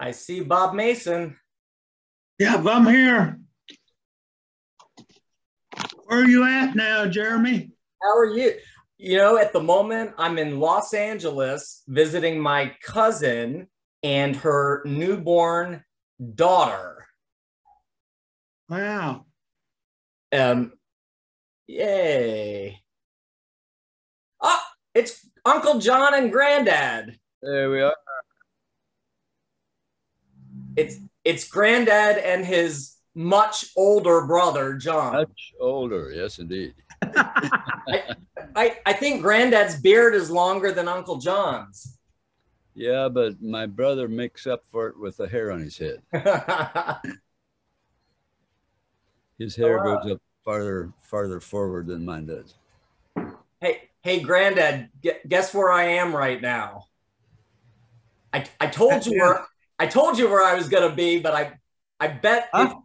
I see Bob Mason. Yeah, I'm here. Where are you at now, Jeremy? How are you? You know, at the moment, I'm in Los Angeles visiting my cousin and her newborn daughter. Wow. Yay. Oh, it's Uncle John and Granddad. There we are. It's Granddad and his much older brother, John. Much older, yes, indeed. I think Granddad's beard is longer than Uncle John's. Yeah, but my brother makes up for it with the hair on his head. His hair goes up farther forward than mine does. Hey, Granddad, guess where I am right now? I told you where I was gonna be, but I bet I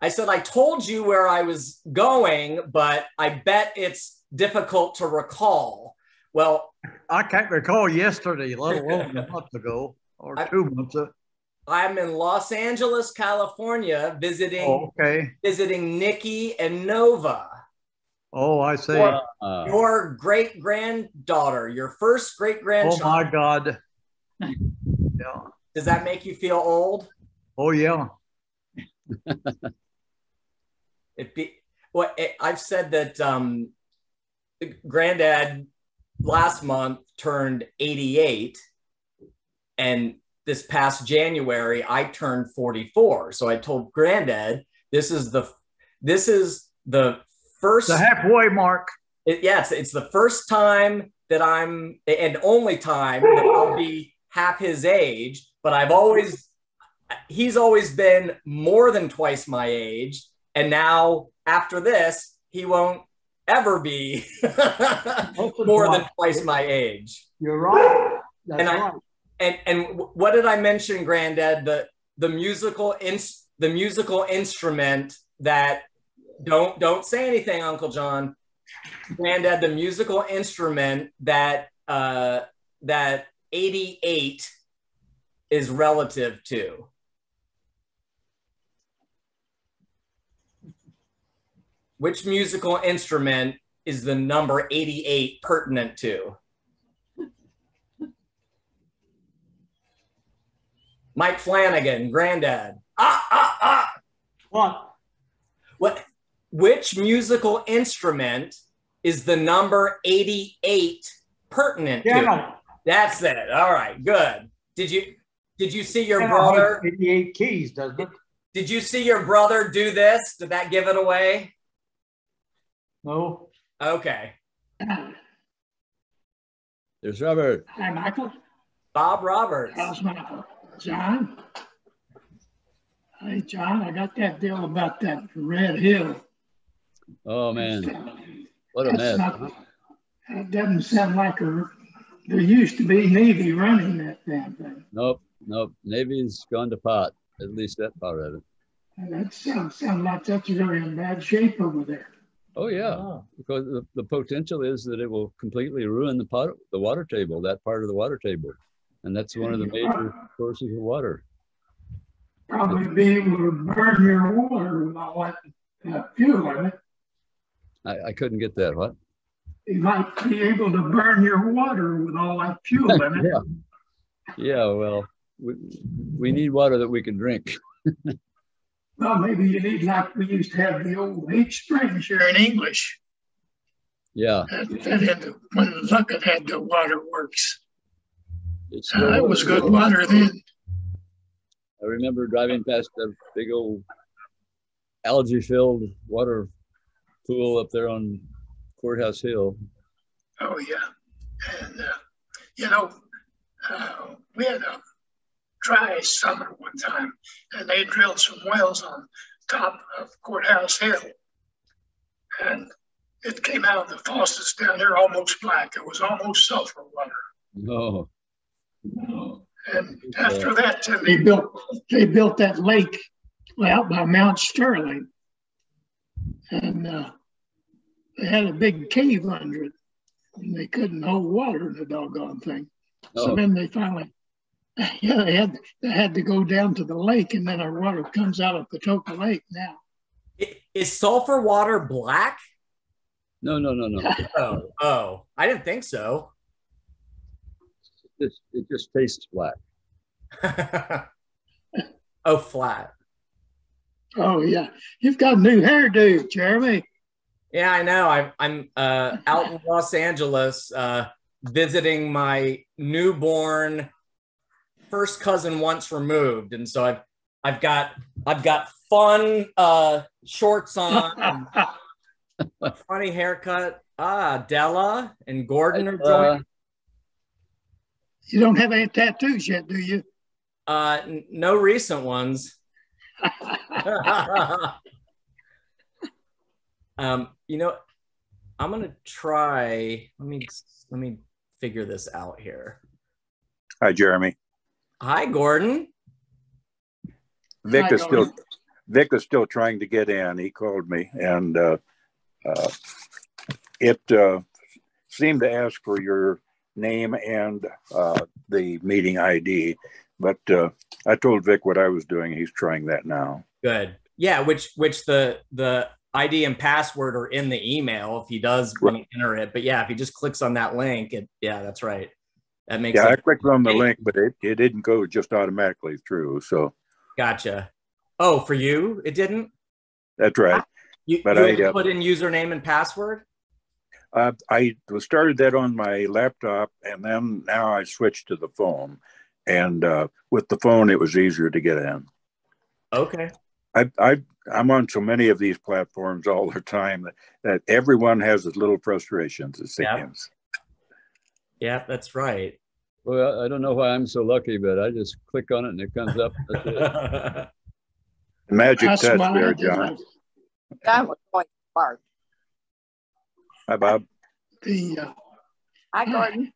said I told you where I was going, but I bet it's difficult to recall. Well, I can't recall yesterday, let alone a month ago or 2 months ago. I'm in Los Angeles, California, visiting Nikki and Nova. Oh, I see. Your great-granddaughter, your first great-grandchild. Oh, my God. Yeah. Does that make you feel old? Oh, yeah. I've said that Granddad last month turned 88, and this past January I turned 44. So I told Granddad, this is the first, the halfway mark. It's the first time that and only time that I'll be half his age, but he's always been more than twice my age. And now after this, he won't ever be more than twice my age. You're right. That's right. And what did I mention, Granddad? The musical instrument that don't say anything, Uncle John. Granddad, the musical instrument that 88 is relative to. Which musical instrument is the number 88 pertinent to? Mike Flanigan, Granddad. What? Which musical instrument is the number 88 pertinent to? That's it. All right, good. Did you see your brother? 88 keys, doesn't it? Did you see your brother do this? Did that give it away? No. Okay. There's Robert. Hi, Michael. Bob Roberts. How's Michael? John. Hey, John, I got that deal about that Red Hill. Oh, man. What a mess. It doesn't sound like there used to be Navy running that damn thing. Nope. Navy's gone to pot, at least that part of it. And that sounds like that's really in bad shape over there. Oh, yeah. Because the potential is that it will completely ruin the water table, that part of the water table. And that's one of the major sources of water. Probably be able to burn your water with all that fuel in it. I couldn't get that. What? You might be able to burn your water with all that fuel in it. Yeah, well, we need water that we can drink. Well, maybe you need, like we used to have the old H springs here in English. Yeah. That when Luckett had the waterworks. It was good water then. I remember driving past a big old algae-filled water pool up there on Courthouse Hill. Oh, yeah. And, we had a dry summer one time, and they drilled some wells on top of Courthouse Hill. And it came out of the faucets down there almost black. It was almost sulfur water. No. And after that, they built that lake out by Mount Sterling. And they had a big cave under it. And they couldn't hold water in the doggone thing. So then they finally Yeah, they had to go down to the lake, and then our water comes out of Patoka Lake now. Is sulfur water black? No. Oh, I didn't think so. It just tastes black. Oh, flat. Oh yeah, you've got a new hairdo, Jeremy. Yeah, I know. I'm out in Los Angeles visiting my newborn first cousin once removed, and so I've got fun shorts on, and funny haircut. Della and Gordon are joining. You don't have any tattoos yet, do you? No recent ones. You know, I'm gonna try. Let me figure this out here. Hi, Jeremy. Hi, Gordon. Vic is still trying to get in. He called me, and it seemed to ask for your name and the meeting ID, but I told Vic what I was doing. He's trying that now. Good. Yeah, which the ID and password are in the email if he does want to enter it. But yeah, if he just clicks on that link, yeah, that's right. That makes I clicked on the link, but it didn't go just automatically through. So gotcha. Oh, for you, it didn't? That's right. You put in username and password? I started that on my laptop, and then now I switched to the phone. And with the phone, it was easier to get in. Okay. I'm on so many of these platforms all the time that everyone has its little frustrations, it seems. Yeah, that's right. Well, I don't know why I'm so lucky, but I just click on it and it comes up. That's it. Magic touch there, John. John was going to park. Hi, Bob. Hi, Gordon.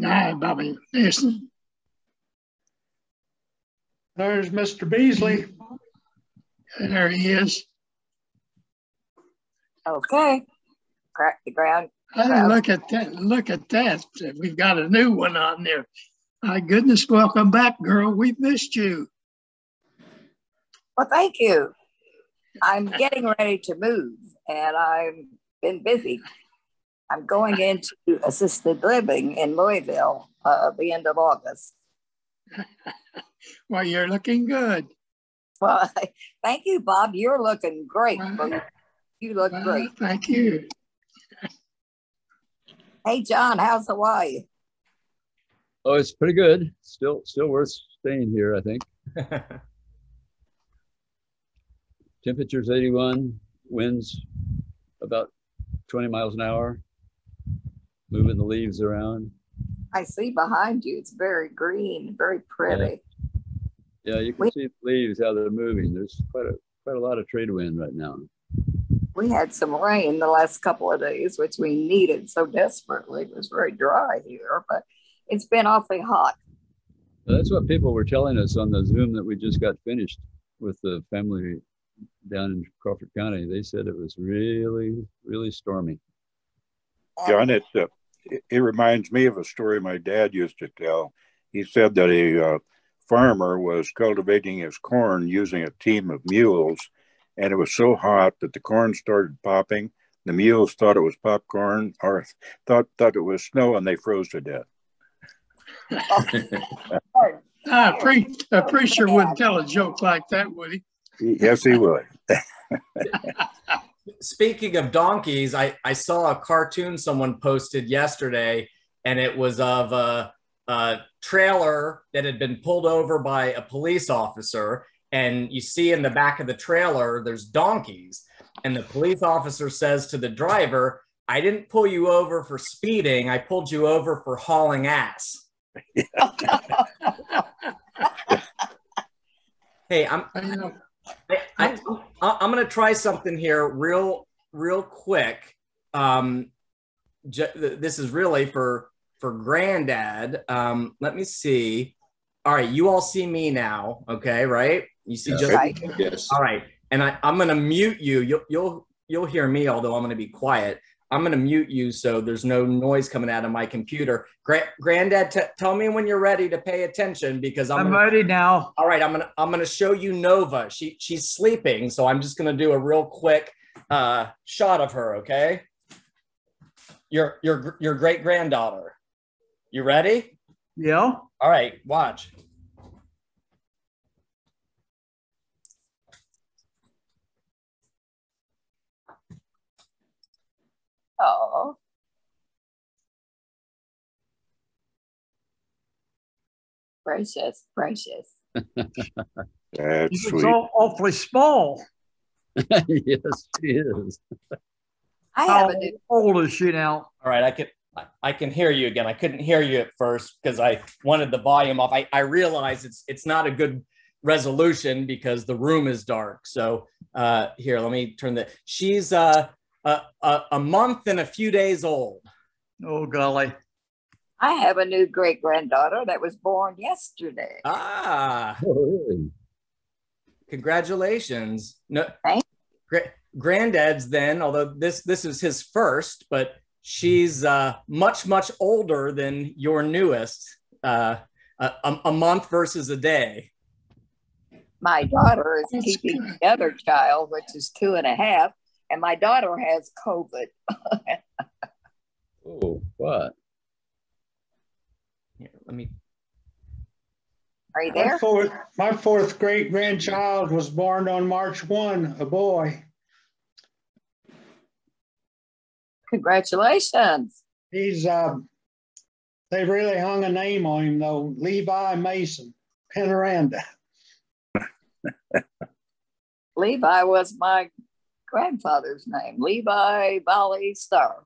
Hi, Bobby. Listen. There's Mr. Beasley. There he is. Okay. Crack the ground. Hey, look at that. Look at that. We've got a new one on there. My goodness, welcome back, girl. We've missed you. Well, thank you. I'm getting ready to move, and I've been busy. I'm going into assisted living in Louisville at the end of August. Well, you're looking good. Well, thank you, Bob. You're looking great. You look great. Thank you. Hey, John, how's Hawaii? Oh, it's pretty good. Still worth staying here, I think. Temperature's 81, winds about 20 miles an hour, moving the leaves around. I see behind you. It's very green, very pretty. Yeah, you can see the leaves, how they're moving. There's quite a lot of trade wind right now. We had some rain the last couple of days, which we needed so desperately. It was very dry here, but it's been awfully hot. That's what people were telling us on the Zoom that we just got finished with the family down in Crawford County. They said it was really, really stormy. John, it reminds me of a story my dad used to tell. He said that a farmer was cultivating his corn using a team of mules, and it was so hot that the corn started popping. The mules thought it was popcorn or thought it was snow, and they froze to death. A preacher wouldn't tell a joke like that, would he? Yes, he would. Speaking of donkeys, I saw a cartoon someone posted yesterday, and it was of a trailer that had been pulled over by a police officer. And you see in the back of the trailer, there's donkeys. And the police officer says to the driver, "I didn't pull you over for speeding. I pulled you over for hauling ass." Hey, I'm going to try something here real quick. This is really for Granddad. Let me see. All right, you all see me now, okay? Right? You see just right. Yes. All right, and I'm going to mute you. You'll hear me, although I'm going to be quiet. I'm gonna mute you so there's no noise coming out of my computer. Granddad, tell me when you're ready to pay attention because I'm ready now. All right, I'm gonna show you Nova. She's sleeping, so I'm just gonna do a real quick shot of her. Okay, your great granddaughter. You ready? Yeah. All right, watch. Oh. Precious, precious. That's She's sweet. awfully small. Yes, she is. I How have a new old is she now? All right, I can hear you again. I couldn't hear you at first because I wanted the volume off. I realize it's not a good resolution because the room is dark. So here, let me turn the. She's a month and a few days old. Oh, golly. I have a new great granddaughter that was born yesterday. Ah, Oh, really? congratulations. No, Thank granddad's then, although this is his first, but she's much older than your newest. A month versus a day. My daughter is That's keeping good. the other child, which is 2.5, and my daughter has COVID. Oh, what? Here, let me. Are you there? My fourth great grandchild was born on March 1, a boy. Congratulations. He's they really hung a name on him though, Levi Mason, Penaranda. Levi was my grandfather's name, Levi Valley Star.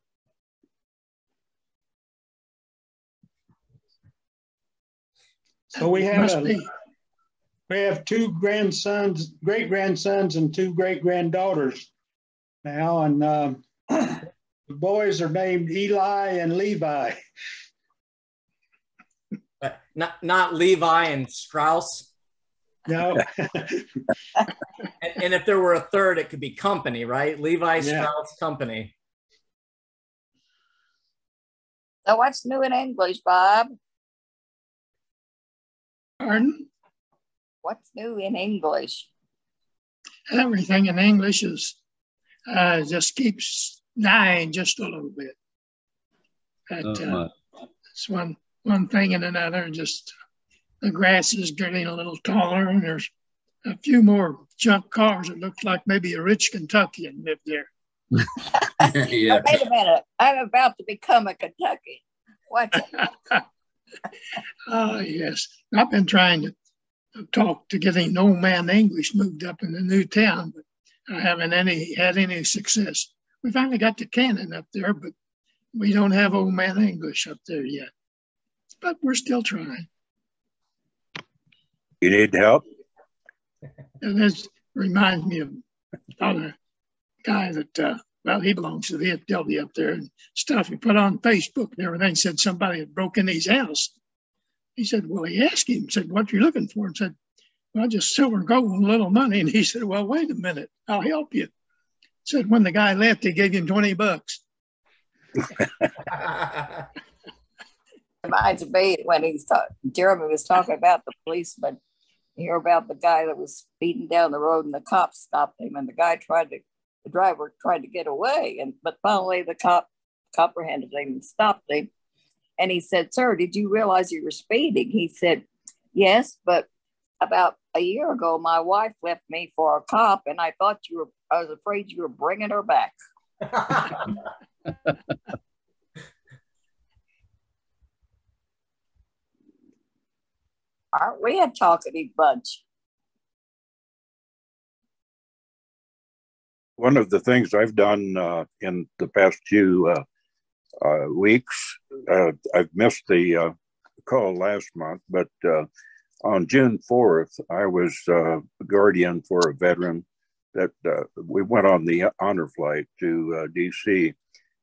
So we Must be. have two grandsons, great grandsons, and two great granddaughters now, and the boys are named Eli and Levi. Not Levi and Strauss. No, And if there were a third, it could be company, right? Levi Yeah. Strauss Company. So what's new in English, Bob? Pardon? What's new in English? Everything in English is just keeps dying just a little bit. It's one thing and another, and just the grass is getting a little taller, and there's a few more junk cars. It looks like maybe a rich Kentuckian lived there. Yeah. Wait a minute. I'm about to become a Kentuckian. Watch it. Oh, yes. I've been trying to talk to getting old man English moved up in the new town, but I haven't had any success. We finally got to Cannon up there, but we don't have old man English up there yet. But we're still trying. You need help? And this reminds me of another guy that, well, he belongs to the VFW up there and stuff. He put on Facebook and everything, said somebody had broken his house. He said, well, he asked him, said, what you looking for? And said, well, just silver and gold and a little money. And he said, well, wait a minute, I'll help you. Said when the guy left, he gave him $20. Reminds me when Jeremy was talking about the policeman. You hear about the guy that was speeding down the road and the cop stopped him, and the driver tried to get away, but finally the cop comprehended him and stopped him. And he said, sir, did you realize you were speeding? He said, yes, but about a year ago, my wife left me for a cop, and I was afraid you were bringing her back. Aren't we a talkative bunch? One of the things I've done in the past few weeks, I've missed the call last month, but on June 4th, I was guardian for a veteran that we went on the honor flight to DC,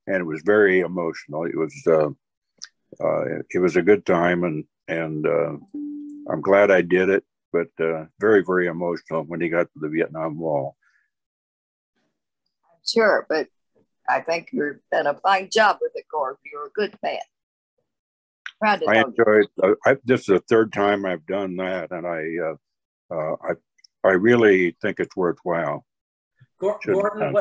and it was very emotional. It was a good time, and I'm glad I did it, but very, very emotional when he got to the Vietnam Wall. Sure, but I think you've done a fine job with the Corps. You're a good man. Proud to I know you. enjoyed. This is the third time I've done that, and I really think it's worthwhile. Gordon,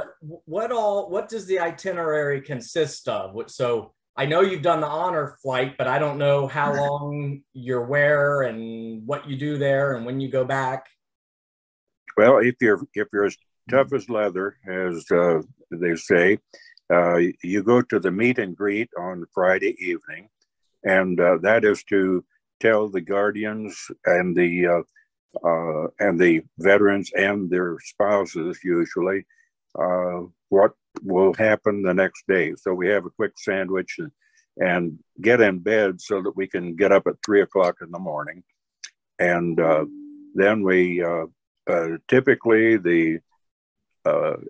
what does the itinerary consist of? So I know you've done the honor flight, but I don't know how long you're where and what you do there and when you go back. Well, if you're as tough as leather, as they say, you go to the meet and greet on Friday evening, and that is to tell the guardians and the veterans and their spouses usually what will happen the next day. So we have a quick sandwich and get in bed so that we can get up at 3 o'clock in the morning. And then we typically the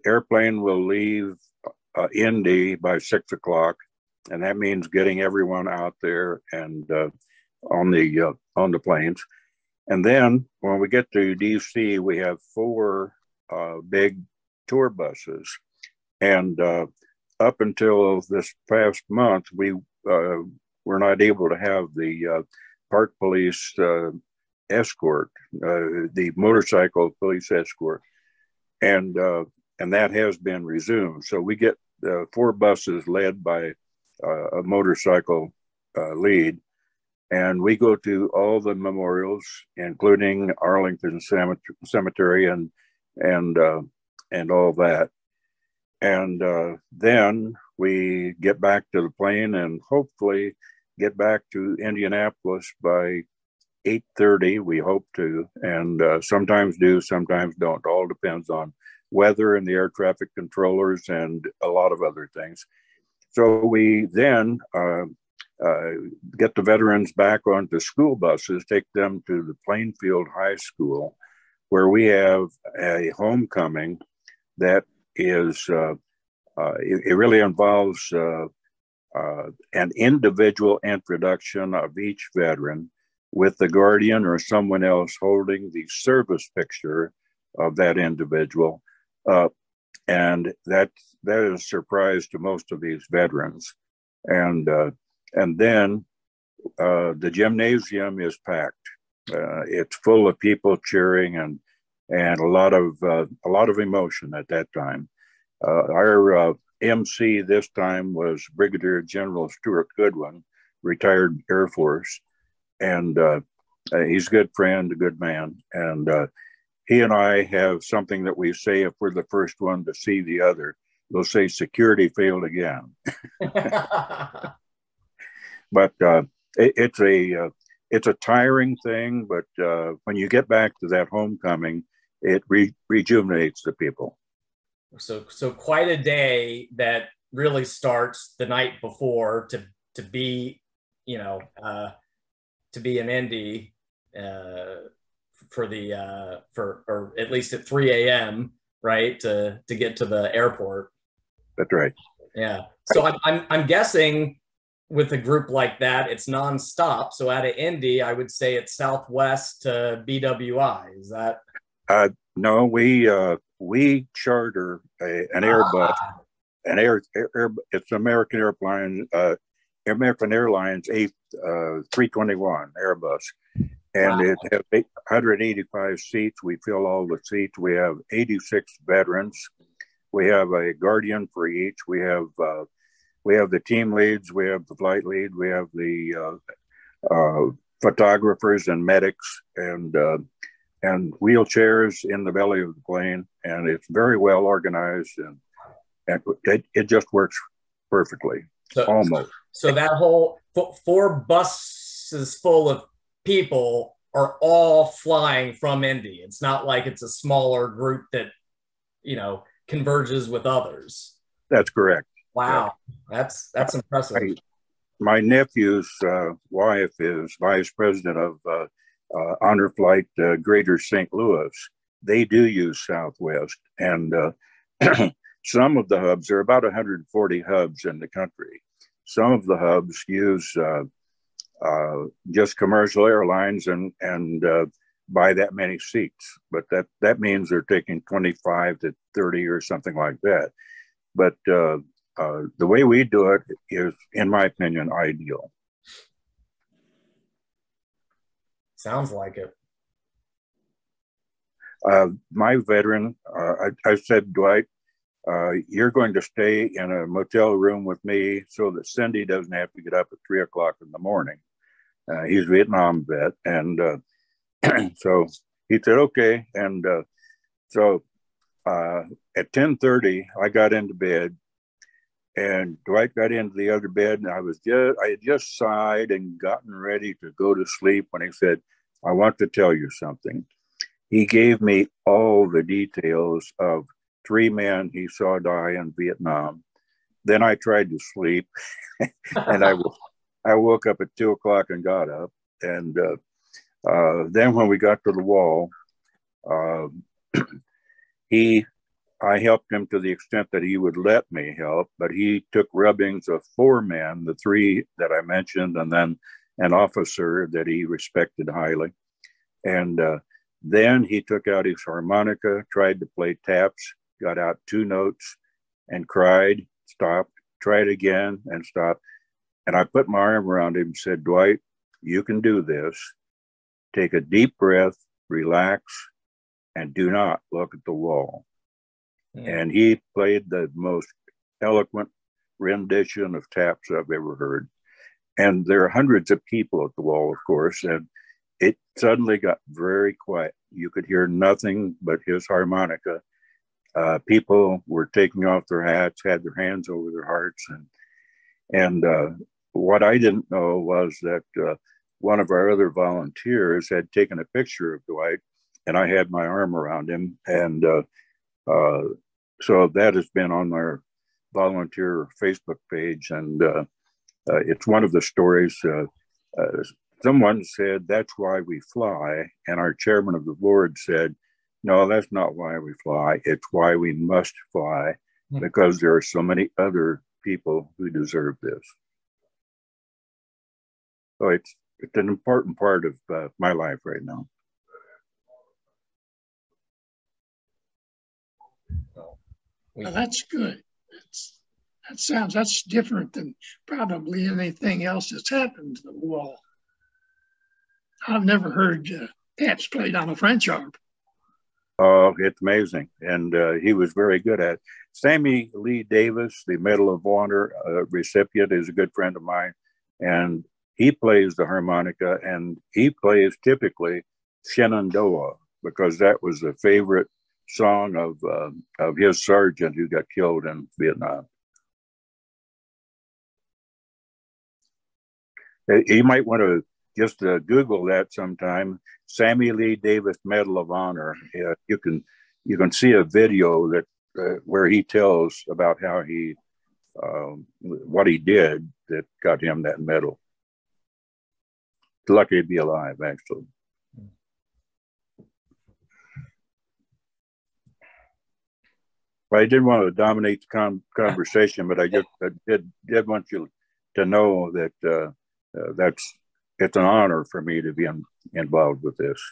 airplane will leave Indy by 6 o'clock, and that means getting everyone out there and on the planes. And then when we get to DC, we have 4 big tour buses. And up until this past month, we were not able to have the park police escort, the motorcycle police escort. And that has been resumed. So we get 4 buses led by a motorcycle lead. And we go to all the memorials, including Arlington Cemetery and all that. And then we get back to the plane and hopefully get back to Indianapolis by 8:30. We hope to, and sometimes do, sometimes don't. All depends on weather and the air traffic controllers and a lot of other things. So we then get the veterans back onto school buses, take them to the Plainfield High School, where we have a homecoming that is, it really involves an individual introduction of each veteran with the guardian or someone else holding the service picture of that individual. And that is a surprise to most of these veterans. And then the gymnasium is packed. It's full of people cheering and a lot of emotion at that time. Our MC this time was Brigadier General Stuart Goodwin, retired Air Force, and he's a good friend, a good man, and he and I have something that we say if we're the first one to see the other. We'll say security failed again. But it's a tiring thing, but when you get back to that homecoming, it rejuvenates the people. So quite a day that really starts the night before to be, to be in Indy or at least at 3 a.m. right to get to the airport. That's right. Yeah. So I'm guessing with a group like that, it's nonstop. So out of Indy, I would say it's Southwest to BWI. Is that? No, we charter an Airbus, it's American Airlines A321 Airbus, and It has 185 seats. We fill all the seats. We have 86 veterans. We have a guardian for each. We have the team leads. We have the flight lead. We have the photographers and medics and wheelchairs in the belly of the plane, and it's very well organized, and it just works perfectly. Almost. So that whole 4 buses full of people are all flying from Indy. It's not like it's a smaller group that converges with others. That's correct. Wow, yeah. That's impressive. My nephew's wife is vice president of Honor Flight Greater St. Louis. They do use Southwest, and some of the hubs, there are about 140 hubs in the country. Some of the hubs use just commercial airlines and buy that many seats, but that means they're taking 25 to 30 or something like that. But the way we do it is, in my opinion, ideal. Sounds like it. My veteran, I said, Dwight, you're going to stay in a motel room with me so that Cindy doesn't have to get up at 3 o'clock in the morning. He's a Vietnam vet. And so he said, okay. And so at 10:30, I got into bed, and Dwight got into the other bed, and I had just sighed and gotten ready to go to sleep when he said, I want to tell you something. He gave me all the details of 3 men he saw die in Vietnam. Then I tried to sleep, and I woke up at 2 o'clock and got up. And then when we got to the wall, I helped him to the extent that he would let me help, but he took rubbings of 4 men, the 3 that I mentioned, and then an officer that he respected highly. And then he took out his harmonica, tried to play taps, got out 2 notes and cried, stopped, tried again and stopped. And I put my arm around him and said, Dwight, you can do this. Take a deep breath, relax, and do not look at the wall. And he played the most eloquent rendition of taps I've ever heard. And there are hundreds of people at the wall, of course, and it suddenly got very quiet. You could hear nothing but his harmonica. People were taking off their hats, had their hands over their hearts. And what I didn't know was that one of our other volunteers had taken a picture of Dwight, and I had my arm around him. And so that has been on our volunteer Facebook page. And it's one of the stories. Someone said, that's why we fly. And our chairman of the board said, no, that's not why we fly. It's why we must fly, because there are so many other people who deserve this. So it's an important part of my life right now. Well, that's good. That's different than probably anything else that's happened to the wall. I've never heard taps played on a French harp. Oh, it's amazing. And he was very good at it. Sammy Lee Davis, the Medal of Honor recipient, is a good friend of mine. And he plays the harmonica, and he plays typically Shenandoah, because that was a favorite song of his sergeant who got killed in Vietnam. You might want to just Google that sometime. Sammy Lee Davis Medal of Honor. You can see a video that where he tells about how he what he did that got him that medal. Lucky to be alive, actually. Well, I didn't want to dominate the conversation, but I did want you to know that it's an honor for me to be involved with this.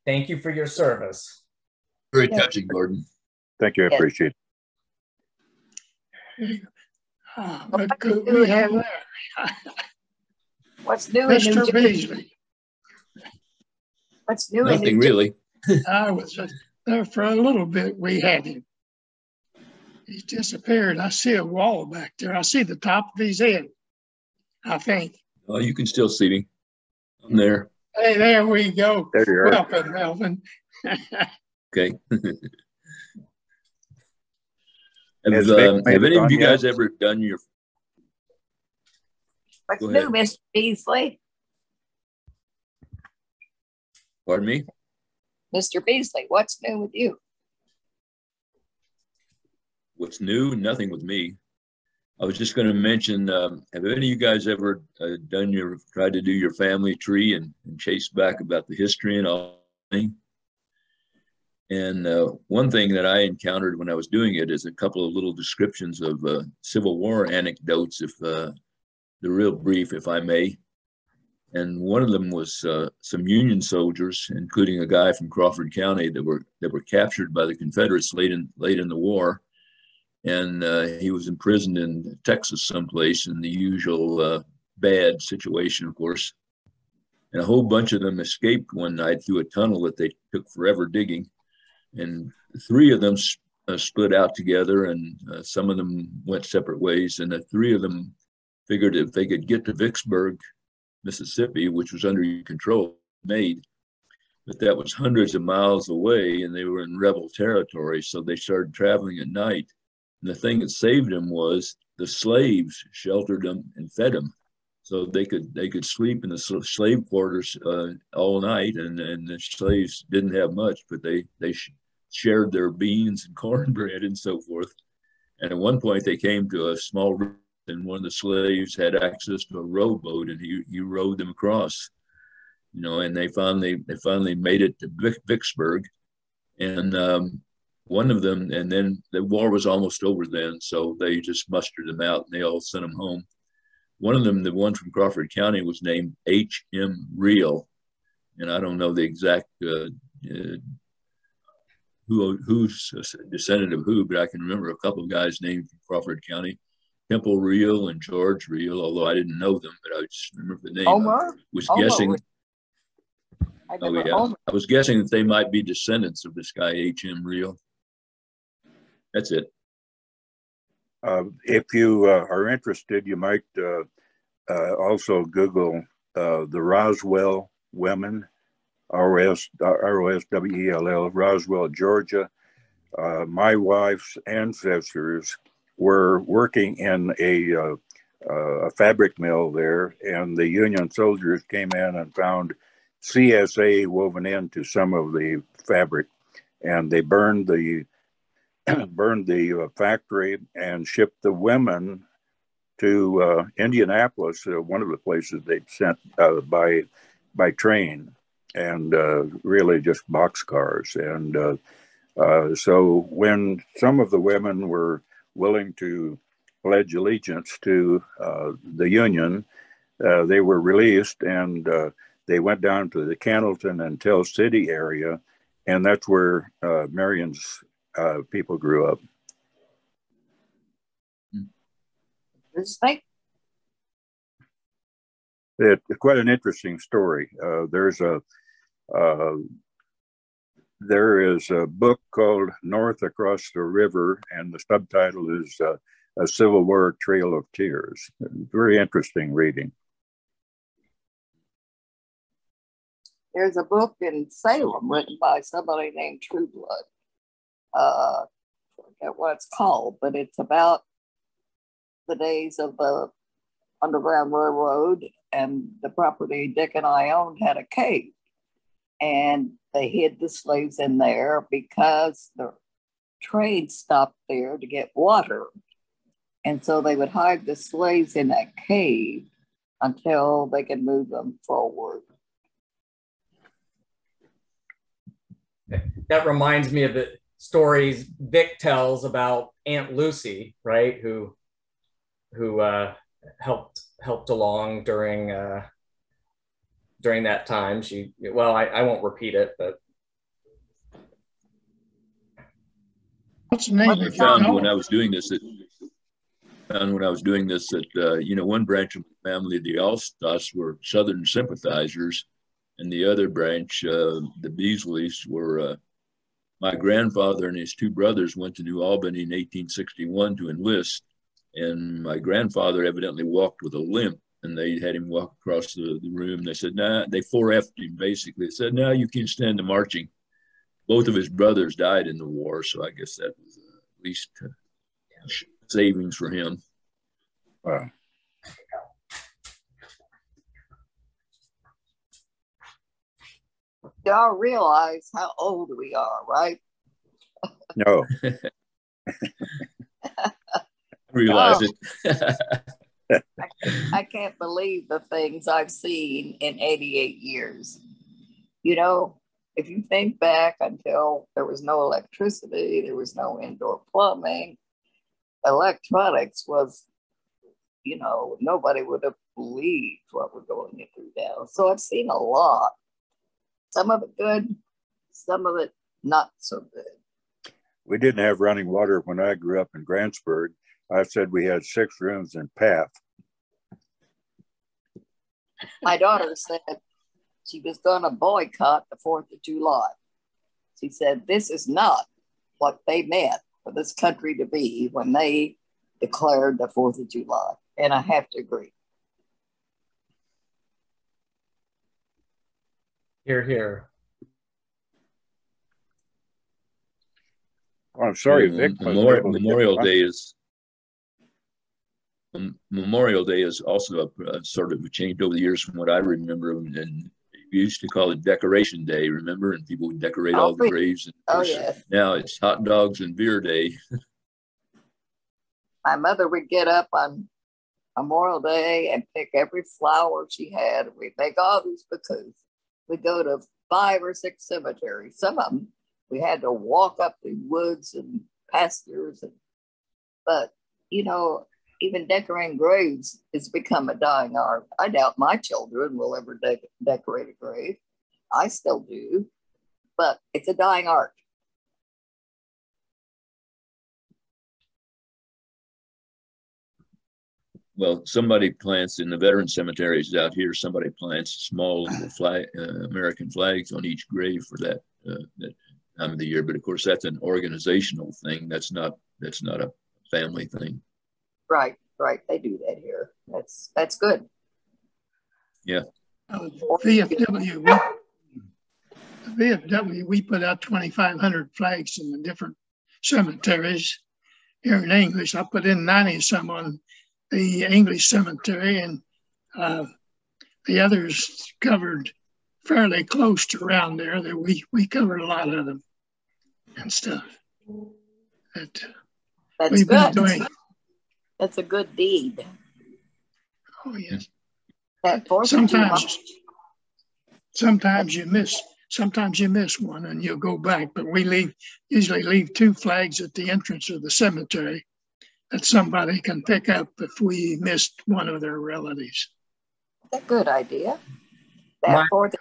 Thank you for your service. Very touching, Gordon. Thank you. I appreciate it. What could we have there? What's new Mr. Beasley? What's new? Nothing really. I was there for a little bit. We had him. He's disappeared. I see a wall back there. I see the top of his head, I think. Oh, you can still see me. I'm there. Hey, there we go. There you are. Welcome, Melvin. Okay. Have any of you guys ever done your... What's new, Mr. Beasley? Pardon me? Mr. Beasley, what's new with you? What's new? Nothing with me. I was just going to mention, have any of you guys ever tried to do your family tree and chase back about the history and all that? And one thing that I encountered when I was doing it is a couple of little descriptions of Civil War anecdotes, if the real brief, if I may. And one of them was some Union soldiers, including a guy from Crawford County, that were captured by the Confederates late in the war. and he was imprisoned in Texas someplace in the usual bad situation, of course. And a whole bunch of them escaped one night through a tunnel that they took forever digging. And three of them split out together, and some of them went separate ways. And the three of them figured if they could get to Vicksburg, Mississippi, which was under control, made. But that was hundreds of miles away, and they were in rebel territory. So they started traveling at night. And the thing that saved them was the slaves sheltered them and fed them. So they could sleep in the slave quarters all night, and the slaves didn't have much, but they shared their beans and cornbread and so forth. And at one point, they came to a small river, and one of the slaves had access to a rowboat, and he rowed them across. You know, and they finally made it to Vicksburg, and one of them, and then the war was almost over then, so they just mustered them out, and they all sent them home. One of them, the one from Crawford County, was named H.M. Real, and I don't know the exact who's descendant of who, but I can remember a couple of guys named from Crawford County, Temple Real and George Real, although I didn't know them, but I just remember the name. Omar? Was guessing. Oh, yeah. I was guessing that they might be descendants of this guy, H.M. Real. That's it. If you are interested, you might also Google the Roswell women, ROSWELL, Roswell, Georgia. My wife's ancestors were working in a fabric mill there, and the Union soldiers came in and found CSA woven into some of the fabric, and they burned the factory and shipped the women to Indianapolis, one of the places they'd sent by train, and really just boxcars. And so when some of the women were willing to pledge allegiance to the Union, they were released, and they went down to the Cannleton and Tell City area, and that's where Marion's people grew up. It's quite an interesting story. There is a book called North Across the River, and the subtitle is A Civil War Trail of Tears. Very interesting reading. There's a book in Salem written by somebody named Trueblood. I forget what it's called, but it's about the days of the Underground Railroad, and the property Dick and I owned had a cave, and they hid the slaves in there because the train stopped there to get water, and so they would hide the slaves in that cave until they could move them forward. That reminds me of the stories Vic tells about Aunt Lucy, right? Who helped along during that time. I won't repeat it, but what's the name? I found when I was doing this that one branch of the family, the Allstas, were Southern sympathizers, and the other branch, the Beasleys, were my grandfather and his two brothers went to New Albany in 1861 to enlist, and my grandfather evidently walked with a limp, and they had him walk across the room. They said, nah, they 4F'd him, basically. They said, no, you can't stand the marching. Both of his brothers died in the war, so I guess that was at least savings for him. Wow. Y'all realize how old we are, right? No. Realize it. I can't believe the things I've seen in 88 years. You know, if you think back until there was no electricity, there was no indoor plumbing, electronics was, nobody would have believed what we're going through now. So I've seen a lot. Some of it good, some of it not so good. We didn't have running water when I grew up in Grantsburg. I said we had 6 rooms in Path. My daughter said she was going to boycott the 4th of July. She said, this is not what they meant for this country to be when they declared the 4th of July. And I have to agree. Hear, hear. Well, I'm sorry, Well, Vic wasn't able to Memorial Day is also a sort of changed over the years from what I remember. And we used to call it Decoration Day, remember? And people would decorate all the graves. And yes. Now it's hot dogs and beer day. My mother would get up on Memorial Day and pick every flower she had. We'd make all these bouquets. We'd go to 5 or 6 cemeteries. Some of them we had to walk up the woods and pastures. But, you know, even decorating graves has become a dying art. I doubt my children will ever decorate a grave. I still do, but it's a dying art. Well, somebody plants in the veteran cemeteries out here. Somebody plants small little American flags on each grave for that time of the year. But of course, that's an organizational thing. That's not a family thing. Right. They do that here. That's good. Yeah. VFW, we put out 2,500 flags in the different cemeteries here in English. I put in 90 some on the English cemetery, and the others covered fairly close to around there. That we covered a lot of them and stuff. That's we've good. Been doing. That's a good deed. Oh yes. Sometimes you miss one and you'll go back, but we usually leave 2 flags at the entrance of the cemetery that somebody can pick up if we missed one of their relatives. That's a good idea. That 4th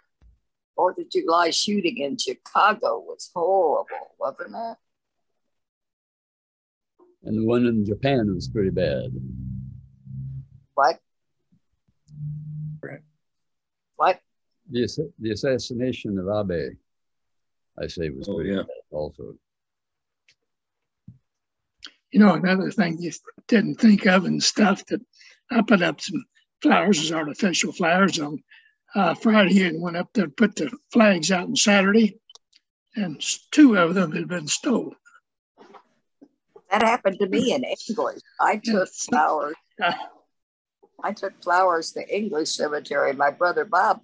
of July shooting in Chicago was horrible, wasn't it? And the one in Japan was pretty bad. What? What? The assassination of Abe, I say, was pretty bad also. You know, another thing you didn't think of and stuff, that I put up some flowers as artificial flowers on Friday, and went up there, put the flags out on Saturday, and 2 of them had been stolen. That happened to me in English. I took flowers to English cemetery. My brother Bob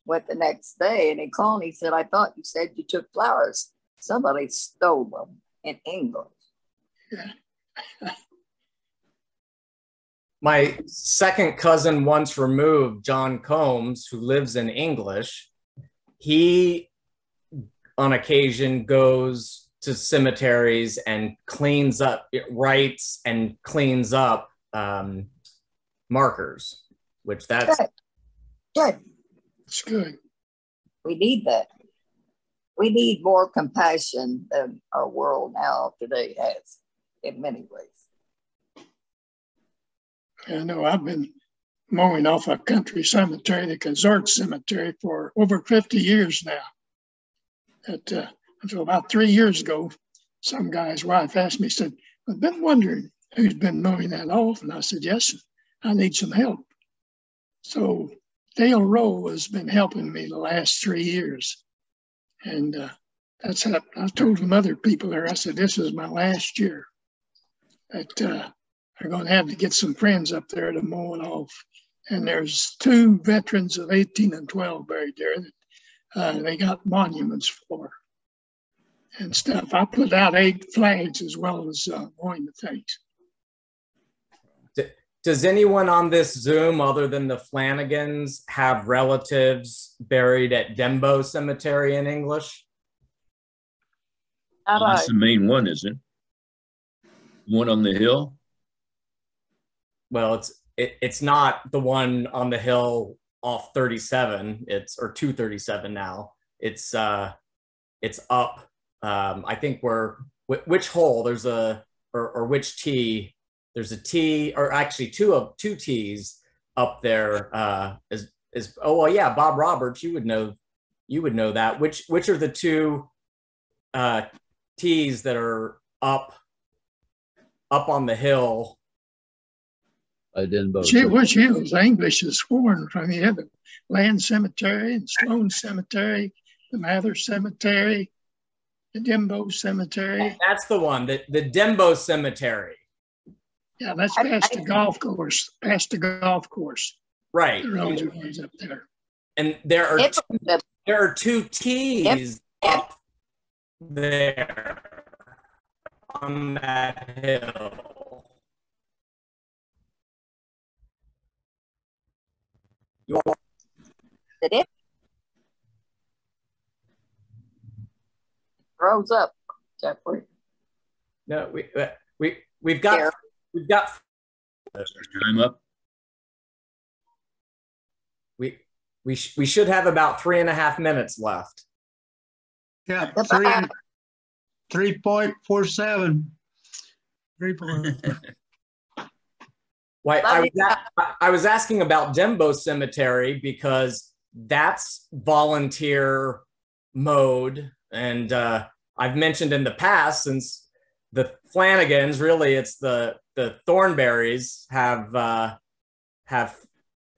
went the next day, and he called and he said, I thought you said you took flowers. Somebody stole them in English. Yeah. My second cousin once removed, John Combs, who lives in English, he on occasion goes to cemeteries and cleans up, writes and cleans up markers, which that's good. It's good. We need that. We need more compassion than our world now today has in many ways. I know I've been mowing off a country cemetery, the Consort Cemetery, for over 50 years now. Until about 3 years ago, some guy's wife asked me, said, I've been wondering who's been mowing that off. And I said, yes, I need some help. So Dale Rowe has been helping me the last 3 years. And that's how I told some other people there, I said, this is my last year. That I'm going to have to get some friends up there to mow it off. And there's 2 veterans of 18 and 12 buried there that they got monuments for and stuff. I put out 8 flags as well as mowing the things. Does anyone on this Zoom, other than the Flanagans, have relatives buried at Dembo Cemetery in English? That's the main one, isn't it? One on the hill? Well, it's not the one on the hill off 37. Or 237 now. It's up. I think where which hole there's a, or which tee, there's a tee, or actually two tees up there. Oh, well, yeah, Bob Roberts, you would know that. Which are the two tees that are up on the hill? I didn't vote. Which hills? English is sworn from the other. Land Cemetery and Sloan Cemetery, the Mather Cemetery, the Dembo Cemetery. That's the one, the Dembo Cemetery. Yeah, that's past the golf course. Past the golf course. Right. The roads are ways up there. And there are two tees up there on that hill. Did it? Rose up, Jeffrey. No, we've got time up. We should have about 3.5 minutes left. Yeah, 3.47. 3. Why I was asking about Dembo Cemetery because that's volunteer mode, and I've mentioned in the past, since the Flanagans, really it's the Thornberrys have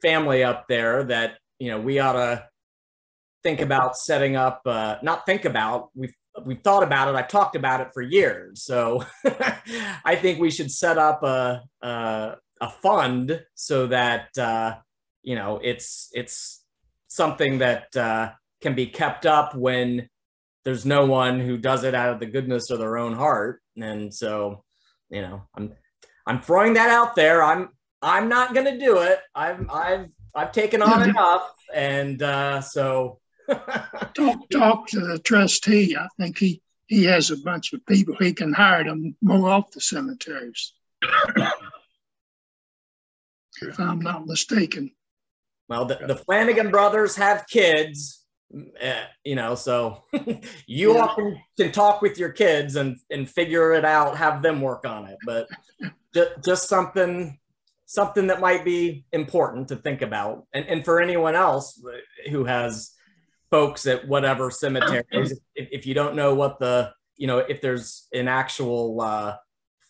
family up there that, you know, we ought to think about setting up. Not think about, we've thought about it. I've talked about it for years. So I think we should set up a fund so that you know, it's something that can be kept up when there's no one who does it out of the goodness of their own heart. And so, you know, I'm throwing that out there. I'm not going to do it. I've taken on enough, and so talk to the trustee. I think he has a bunch of people he can hire to mow off the cemeteries. If I'm not mistaken. Well, the Flanigan brothers have kids, you know, so you often can talk with your kids and figure it out, have them work on it. But just something that might be important to think about. And for anyone else who has folks at whatever cemeteries, if you don't know what you know, if there's an actual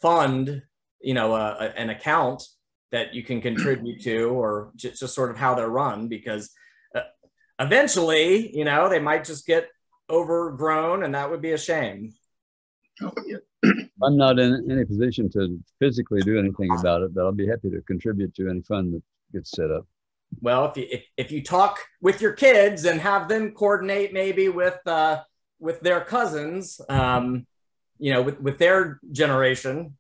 fund, you know, an account that you can contribute to, or just sort of how they're run, because eventually, you know, they might just get overgrown, and that would be a shame. I'm not in any position to physically do anything about it, but I'll be happy to contribute to any fund that gets set up. Well, if you talk with your kids and have them coordinate maybe with their cousins, you know, with their generation.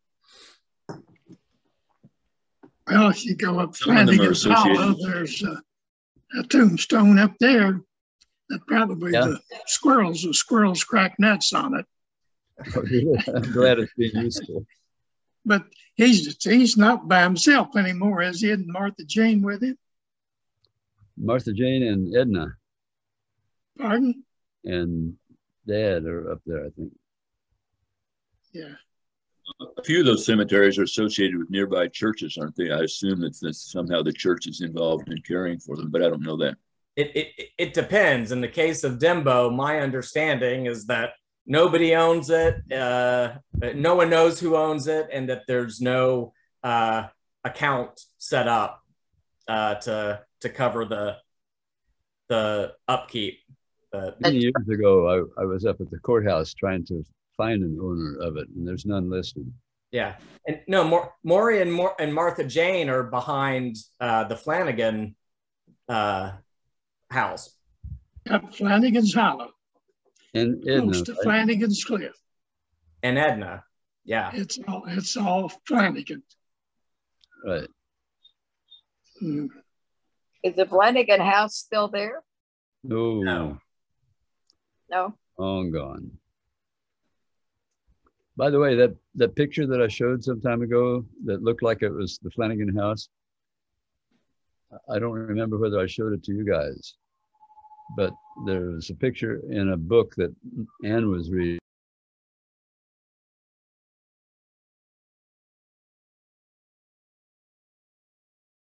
Well, if you go up Flanigan's Hollow, there's a tombstone up there that probably the squirrels crack nuts on it. I'm glad it's being useful. But he's not by himself anymore, is he? Isn't Martha Jane with him? Martha Jane and Edna. Pardon? And Dad are up there, I think. Yeah. A few of those cemeteries are associated with nearby churches, aren't they? I assume that somehow the church is involved in caring for them, but I don't know that. It depends. In the case of Dembo, my understanding is that nobody owns it. No one knows who owns it, and that there's no account set up to cover the upkeep. Many years ago, I was up at the courthouse trying to find an owner of it, and there's none listed. Yeah, and no, Maury and Martha Jane are behind the Flanigan house. Up Flanigan's Hollow. And Edna, close to Flanigan's Cliff. And Edna, yeah. It's all Flanigan. Right. Mm. Is the Flanigan house still there? No. No. Long gone. By the way, that picture that I showed some time ago that looked like it was the Flanigan house, I don't remember whether I showed it to you guys, but there was a picture in a book that Ann was reading